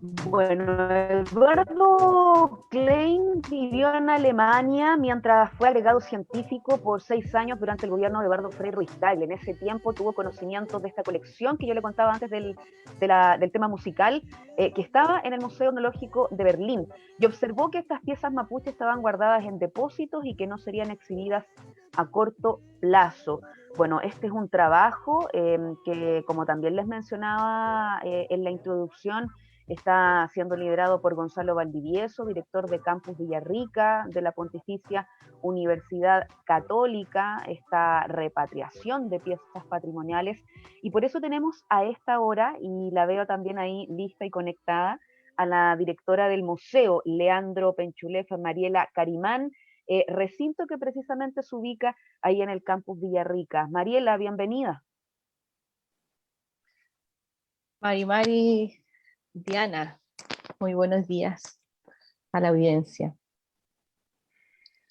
Bueno, Eduardo Klein vivió en Alemania mientras fue agregado científico por 6 años durante el gobierno de Eduardo Frei Ruiz-Tagle. En ese tiempo tuvo conocimiento de esta colección que yo le contaba antes del tema musical, que estaba en el Museo Etnológico de Berlín, y observó que estas piezas mapuche estaban guardadas en depósitos y que no serían exhibidas a corto plazo. Bueno, este es un trabajo que, como también les mencionaba en la introducción, está siendo liderado por Gonzalo Valdivieso, director de Campus Villarrica, de la Pontificia Universidad Católica, esta repatriación de piezas patrimoniales. Y por eso tenemos a esta hora, y la veo también ahí lista y conectada, a la directora del museo, Leandro Penchulef, Mariela Carimán, recinto que precisamente se ubica ahí en el Campus Villarrica. Mariela, bienvenida. Mari, Diana, muy buenos días a la audiencia.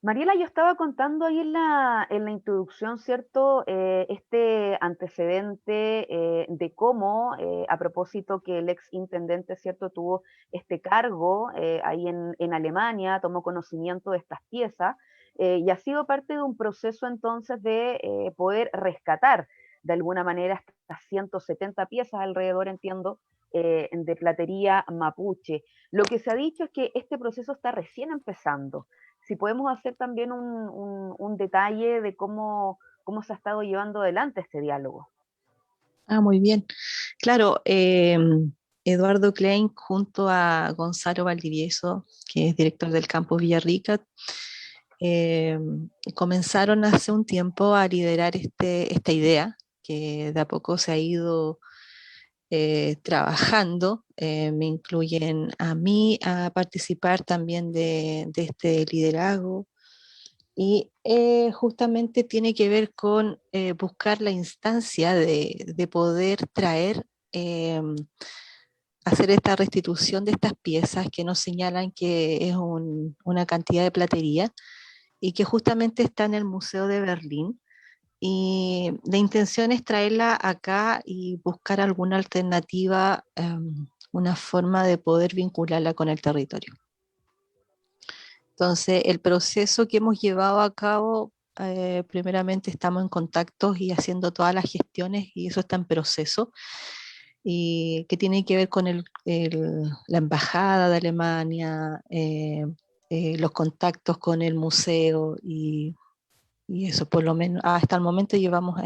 Mariela, yo estaba contando ahí en la introducción, ¿cierto? Este antecedente de cómo, a propósito que el ex intendente, ¿cierto?, tuvo este cargo ahí en Alemania, tomó conocimiento de estas piezas y ha sido parte de un proceso entonces de poder rescatar de alguna manera estas 170 piezas alrededor, entiendo, de platería mapuche. Lo que se ha dicho es que este proceso está recién empezando. Si podemos hacer también un detalle de cómo se ha estado llevando adelante este diálogo. Muy bien. Claro, Eduardo Klein junto a Gonzalo Valdivieso, que es director del Campus Villarrica, eh, comenzaron hace un tiempo a liderar esta idea que de a poco se ha ido trabajando. Me incluyen a mí a participar también de este liderazgo. Y justamente tiene que ver con buscar la instancia de poder traer, hacer esta restitución de estas piezas que nos señalan que es una cantidad de platería y que justamente está en el Museo de Berlín. Y la intención es traerla acá y buscar alguna alternativa, una forma de poder vincularla con el territorio. Entonces, el proceso que hemos llevado a cabo, primeramente estamos en contacto y haciendo todas las gestiones y eso está en proceso, y que tiene que ver con la Embajada de Alemania, los contactos con el museo y eso por lo menos hasta el momento llevamos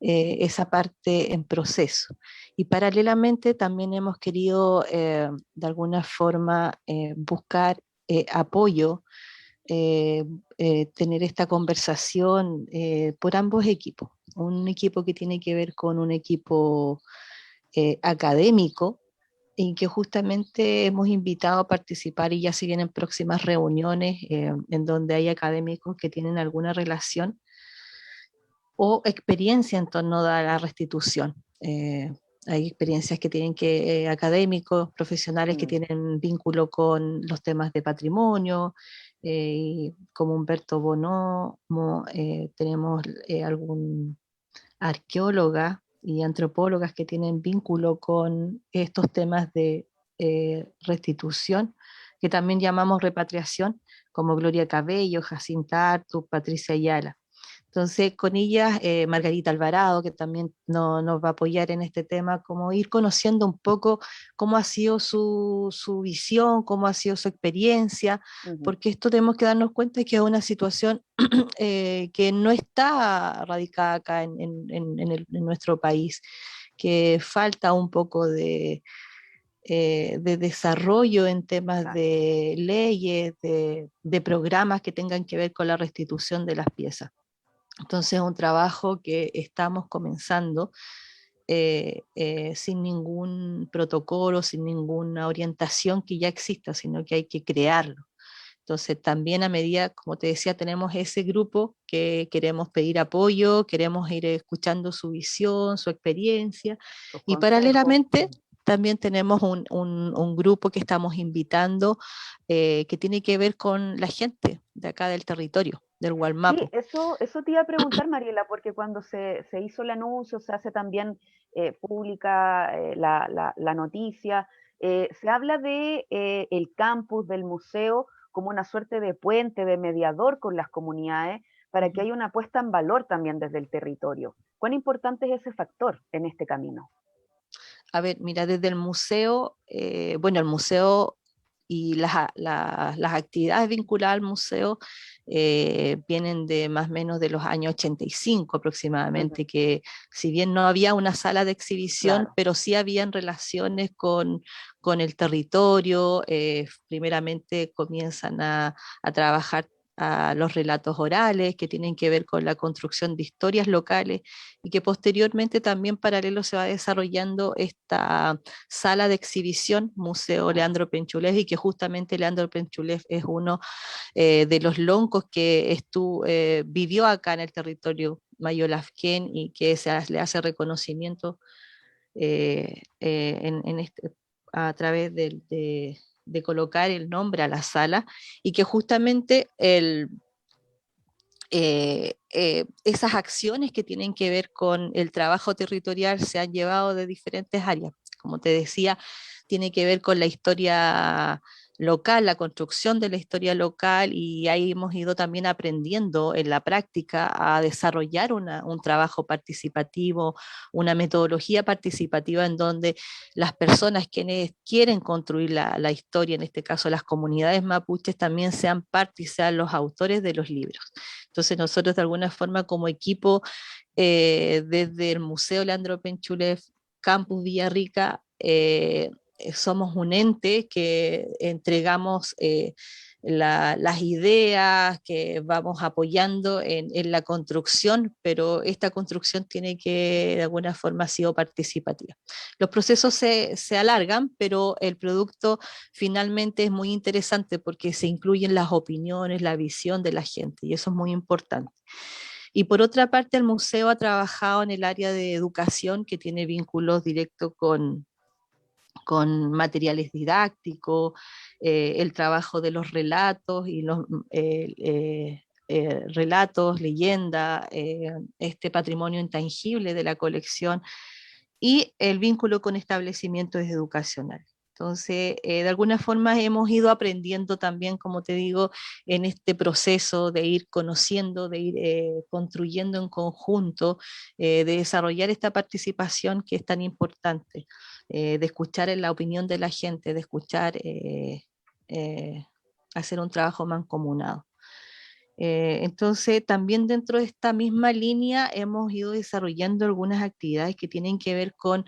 esa parte en proceso. Y paralelamente también hemos querido de alguna forma buscar apoyo, tener esta conversación por ambos equipos. Un equipo que tiene que ver con un equipo académico y que justamente hemos invitado a participar y ya se vienen próximas reuniones en donde hay académicos que tienen alguna relación o experiencia en torno a la restitución. Hay experiencias que tienen académicos, profesionales que Mm. tienen vínculo con los temas de patrimonio, como Humberto Bonomo, tenemos algún arqueóloga y antropólogas que tienen vínculo con estos temas de restitución, que también llamamos repatriación, como Gloria Cabello, Jacinta Artu, Patricia Ayala. Entonces, con ellas, Margarita Alvarado, que también nos va a apoyar en este tema, como ir conociendo un poco cómo ha sido su visión, cómo ha sido su experiencia, Ujú. porque esto tenemos que darnos cuenta de que es una situación que no está radicada acá en nuestro país, que falta un poco de desarrollo en temas Claro. de leyes, de programas que tengan que ver con la restitución de las piezas. Entonces es un trabajo que estamos comenzando sin ningún protocolo, sin ninguna orientación que ya exista, sino que hay que crearlo. Entonces también a medida, como te decía, tenemos ese grupo que queremos pedir apoyo, queremos ir escuchando su visión, su experiencia, Sus y consejos. paralelamente también tenemos un grupo que estamos invitando que tiene que ver con la gente de acá del territorio, del Sí, Gualmapu. eso te iba a preguntar, Mariela, porque cuando se hizo el anuncio, se hace también pública la noticia, Se habla de el campus, del museo, como una suerte de puente, de mediador con las comunidades, para que Ujú. haya una puesta en valor también desde el territorio. ¿Cuán importante es ese factor en este camino? A ver, mira, desde el museo, bueno, el museo y las actividades vinculadas al museo vienen de más o menos de los años 85 Ujú, aproximadamente, que si bien no había una sala de exhibición, claro. pero sí habían relaciones con el territorio. Primeramente comienzan a trabajar a los relatos orales que tienen que ver con la construcción de historias locales y que posteriormente también paralelo se va desarrollando esta sala de exhibición, Museo Ah, Leandro Penchulef, y que justamente Leandro Penchulef es uno de los loncos que vivió acá en el territorio mayolafquén y que le hace reconocimiento a través de colocar el nombre a la sala y que justamente esas acciones que tienen que ver con el trabajo territorial se han llevado de diferentes áreas. Como te decía, tiene que ver con la historia local, la construcción de la historia local, y ahí hemos ido también aprendiendo en la práctica a desarrollar un trabajo participativo, una metodología participativa en donde las personas quienes quieren construir la historia, en este caso las comunidades mapuches, también sean parte y sean los autores de los libros. Entonces nosotros de alguna forma como equipo, desde el Museo Leandro Penchulef, Campus Villarrica, somos un ente que entregamos las ideas, que vamos apoyando en la construcción, pero esta construcción tiene que de alguna forma ha sido participativa. Los procesos se alargan, pero el producto finalmente es muy interesante porque se incluyen las opiniones, la visión de la gente, y eso es muy importante. Y por otra parte, el museo ha trabajado en el área de educación que tiene vínculos directos con materiales didácticos, el trabajo de los relatos y los relatos, leyenda, este patrimonio intangible de la colección y el vínculo con establecimientos educacionales. Entonces, de alguna forma hemos ido aprendiendo también, como te digo, en este proceso de ir conociendo, de ir construyendo en conjunto, de desarrollar esta participación que es tan importante, de escuchar en la opinión de la gente, de escuchar, eh, hacer un trabajo mancomunado. Entonces, también dentro de esta misma línea hemos ido desarrollando algunas actividades que tienen que ver con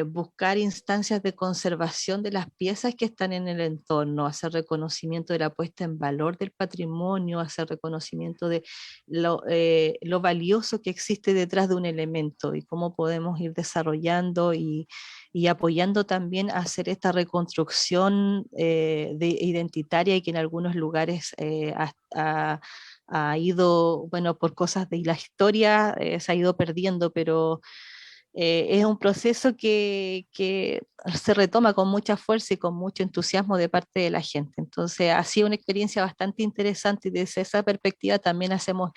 buscar instancias de conservación de las piezas que están en el entorno, hacer reconocimiento de la puesta en valor del patrimonio, hacer reconocimiento de lo valioso que existe detrás de un elemento y cómo podemos ir desarrollando y apoyando también a hacer esta reconstrucción identitaria y que en algunos lugares ha ido, bueno, por cosas de la historia, se ha ido perdiendo, pero es un proceso que se retoma con mucha fuerza y con mucho entusiasmo de parte de la gente. Entonces ha sido una experiencia bastante interesante y desde esa perspectiva también hacemos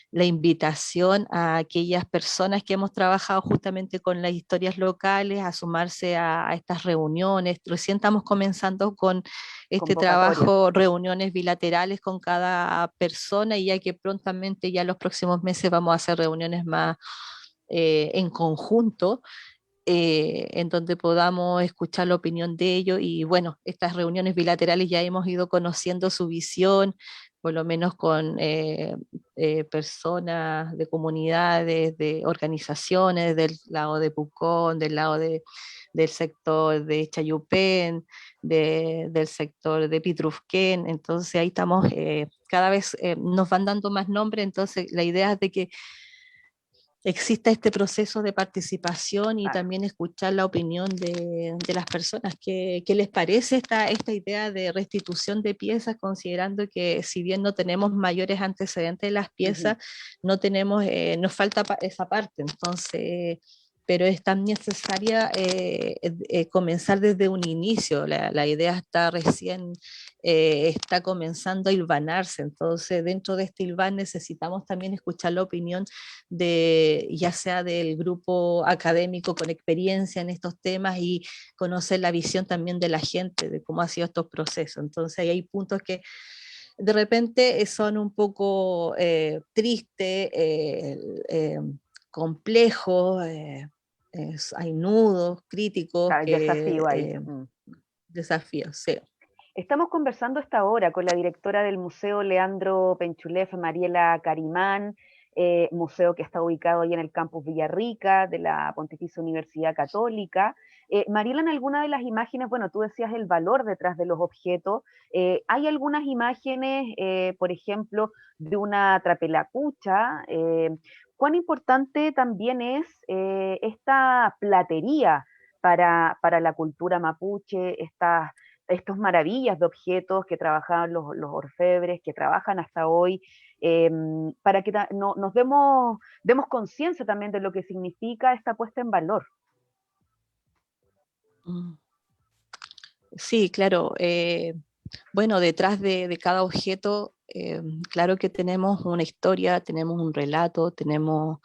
la invitación a aquellas personas que hemos trabajado justamente con las historias locales a sumarse a estas reuniones. Recién estamos comenzando con este Convocatoria. trabajo, reuniones bilaterales con cada persona y ya que prontamente, ya los próximos meses, vamos a hacer reuniones más en conjunto, en donde podamos escuchar la opinión de ellos y bueno, estas reuniones bilaterales ya hemos ido conociendo su visión, por lo menos con personas de comunidades, de organizaciones del lado de Pucón, del sector de Chayupén, del sector de Pitrufquén, entonces ahí estamos, cada vez nos van dando más nombres, entonces la idea es de que exista este proceso de participación y Claro. también escuchar la opinión de las personas. ¿Qué les parece esta idea de restitución de piezas, considerando que si bien no tenemos mayores antecedentes de las Ujú. piezas, no tenemos, nos falta esa parte? Entonces, pero es tan necesaria comenzar desde un inicio. La idea está recién, está comenzando a hilvanarse, entonces dentro de este hilvan necesitamos también escuchar la opinión de, ya sea del grupo académico con experiencia en estos temas y conocer la visión también de la gente, de cómo ha sido estos procesos. Entonces hay puntos que de repente son un poco tristes, complejos, hay nudos críticos Claro, el que desafío ahí. Mm. desafíos, sí. Estamos conversando esta hora con la directora del Museo Leandro Penchulef, Mariela Carimán, museo que está ubicado ahí en el campus Villarrica de la Pontificia Universidad Católica. Mariela, en alguna de las imágenes, bueno, tú decías el valor detrás de los objetos. Hay algunas imágenes, por ejemplo, de una trapelacucha. ¿Cuán importante también es esta platería para la cultura mapuche, estos maravillas de objetos que trabajaban los orfebres, que trabajan hasta hoy, para que nos demos conciencia también de lo que significa esta puesta en valor? Mm. Sí, claro. Bueno, detrás de cada objeto, claro que tenemos una historia, tenemos un relato, tenemos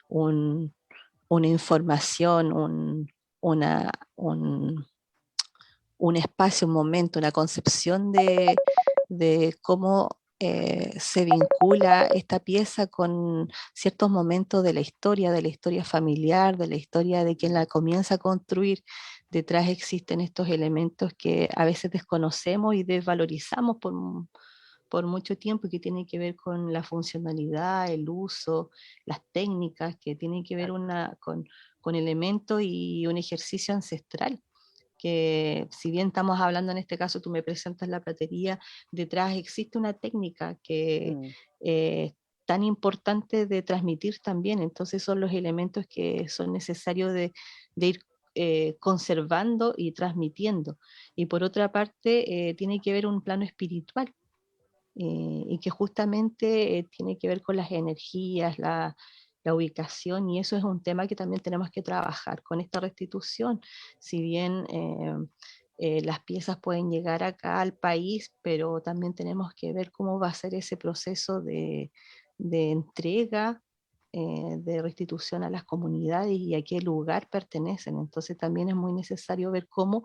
un, una información, una, un espacio, un momento, una concepción de cómo se vincula esta pieza con ciertos momentos de la historia familiar, de la historia de quien la comienza a construir. Detrás existen estos elementos que a veces desconocemos y desvalorizamos por mucho tiempo, y que tienen que ver con la funcionalidad, el uso, las técnicas, que tienen que ver con elementos y un ejercicio ancestral que, si bien estamos hablando en este caso, tú me presentas la platería, detrás existe una técnica que Mm, es tan importante de transmitir también. Entonces son los elementos que son necesarios de ir conservando y transmitiendo. Y por otra parte, tiene que ver un plano espiritual, y que justamente tiene que ver con las energías, la ubicación, y eso es un tema que también tenemos que trabajar con esta restitución. Si bien las piezas pueden llegar acá al país, pero también tenemos que ver cómo va a ser ese proceso de entrega, de restitución a las comunidades y a qué lugar pertenecen. Entonces también es muy necesario ver cómo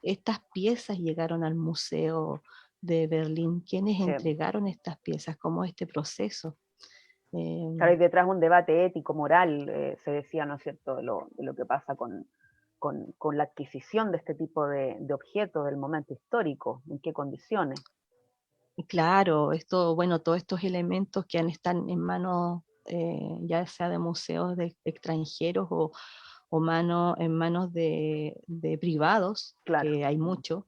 estas piezas llegaron al museo de Berlín, quiénes sí. entregaron estas piezas, cómo este proceso. Claro, Eh, hay detrás un debate ético, moral, se decía, ¿no es cierto?, de lo que pasa con la adquisición de este tipo de objetos del momento histórico, en qué condiciones. y claro, esto, bueno, todos estos elementos que han estado en manos, ya sea de museos de extranjeros o en manos de privados, Claro. que hay mucho,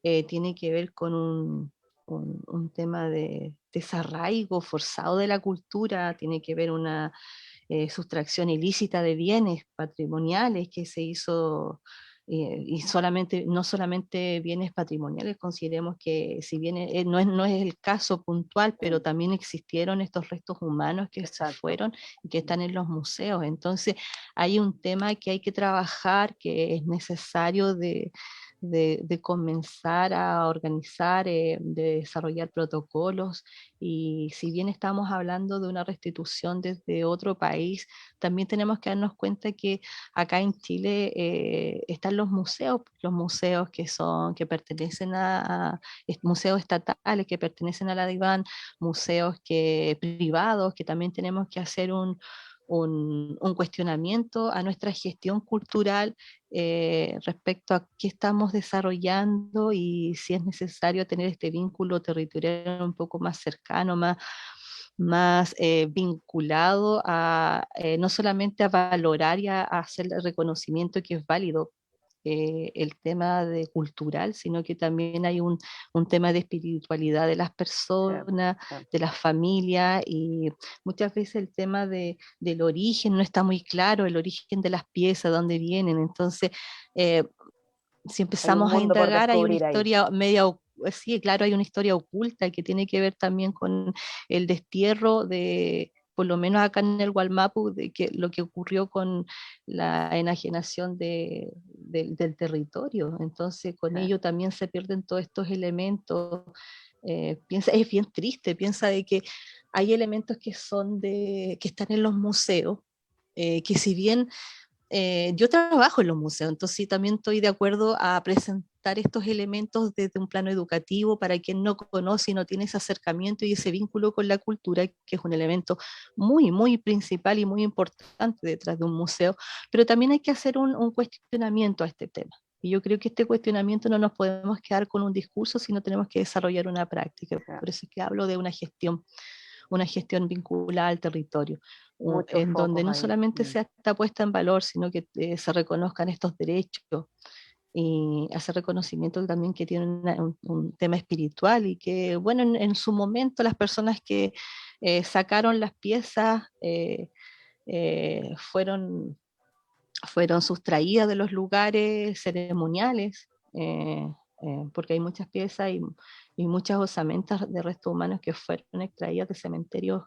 tiene que ver con un tema de desarraigo forzado de la cultura, tiene que ver una sustracción ilícita de bienes patrimoniales que se hizo, y solamente, no solamente bienes patrimoniales, consideremos que si bien no es el caso puntual, pero Mm, también existieron estos restos humanos que se exacto. fueron y que están en los museos. Entonces hay un tema que hay que trabajar, que es necesario de comenzar a organizar, de desarrollar protocolos, y si bien estamos hablando de una restitución desde otro país, también tenemos que darnos cuenta que acá en Chile están los museos que pertenecen museos estatales que pertenecen a la DIVAN, museos privados, que también tenemos que hacer un cuestionamiento a nuestra gestión cultural respecto a qué estamos desarrollando y si es necesario tener este vínculo territorial un poco más cercano, más vinculado a no solamente a valorar y a hacer el reconocimiento que es válido, el tema de cultural, sino que también hay un tema de espiritualidad de las Sí, personas, sí. de las familias, y muchas veces el tema del origen no está muy claro, el origen de las piezas, dónde vienen. Entonces, eh, si Hay un empezamos a mundo por indagar, hay una descubrir ahí. historia media, sí, claro, hay una historia oculta que tiene que ver también con el destierro por lo menos acá en el Gualmapu, de que lo que ocurrió con la enajenación del territorio. Entonces, con ello también se pierden todos estos elementos. Es bien triste, piensa de que hay elementos que que están en los museos, que si bien yo trabajo en los museos, entonces sí, también estoy de acuerdo a presentar estos elementos desde un plano educativo para quien no conoce y no tiene ese acercamiento y ese vínculo con la cultura, que es un elemento muy, muy principal y muy importante detrás de un museo, pero también hay que hacer un cuestionamiento a este tema. Y yo creo que este cuestionamiento no nos podemos quedar con un discurso, sino tenemos que desarrollar una práctica. Por eso es que hablo de una gestión vinculada al territorio, Muchos en donde focos no ahí. solamente sea esta puesta en valor, sino que se reconozcan estos derechos y hacer reconocimiento también que tiene un tema espiritual y que, bueno, en su momento las personas que sacaron las piezas fueron sustraídas de los lugares ceremoniales, porque hay muchas piezas y muchas osamentas de restos humanos que fueron extraídas de cementerios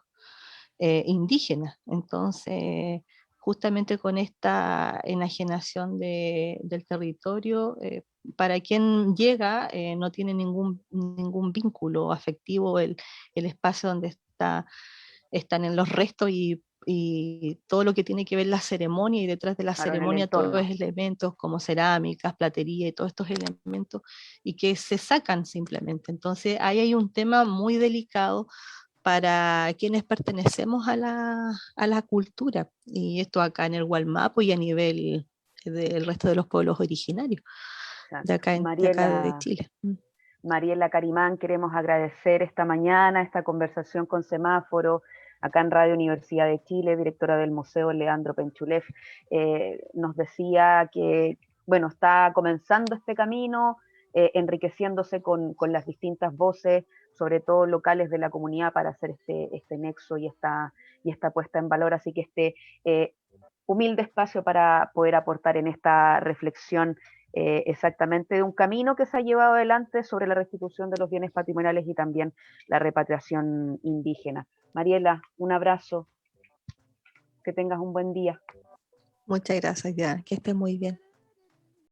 indígenas. Entonces, justamente con esta enajenación del territorio, para quien llega no tiene ningún vínculo afectivo el espacio donde están en los restos y todo lo que tiene que ver la ceremonia, y detrás de la Claro, en el ceremonia todos entorno. los elementos como cerámicas, platería y todos estos elementos, y que se sacan simplemente. Entonces ahí hay un tema muy delicado para quienes pertenecemos a la cultura, y esto acá en el Gualmapu y a nivel del resto de los pueblos originarios de acá de Mariela, Chile. Mariela Carimán, queremos agradecer esta mañana esta conversación con Semáforo, acá en Radio Universidad de Chile, directora del Museo Leandro Penchulef. Nos decía que, bueno, está comenzando este camino, enriqueciéndose con las distintas voces, sobre todo locales de la comunidad, para hacer este nexo y esta puesta en valor. Así que humilde espacio para poder aportar en esta reflexión exactamente de un camino que se ha llevado adelante sobre la restitución de los bienes patrimoniales y también la repatriación indígena. Mariela, un abrazo, que tengas un buen día. Muchas gracias, ya, que esté muy bien.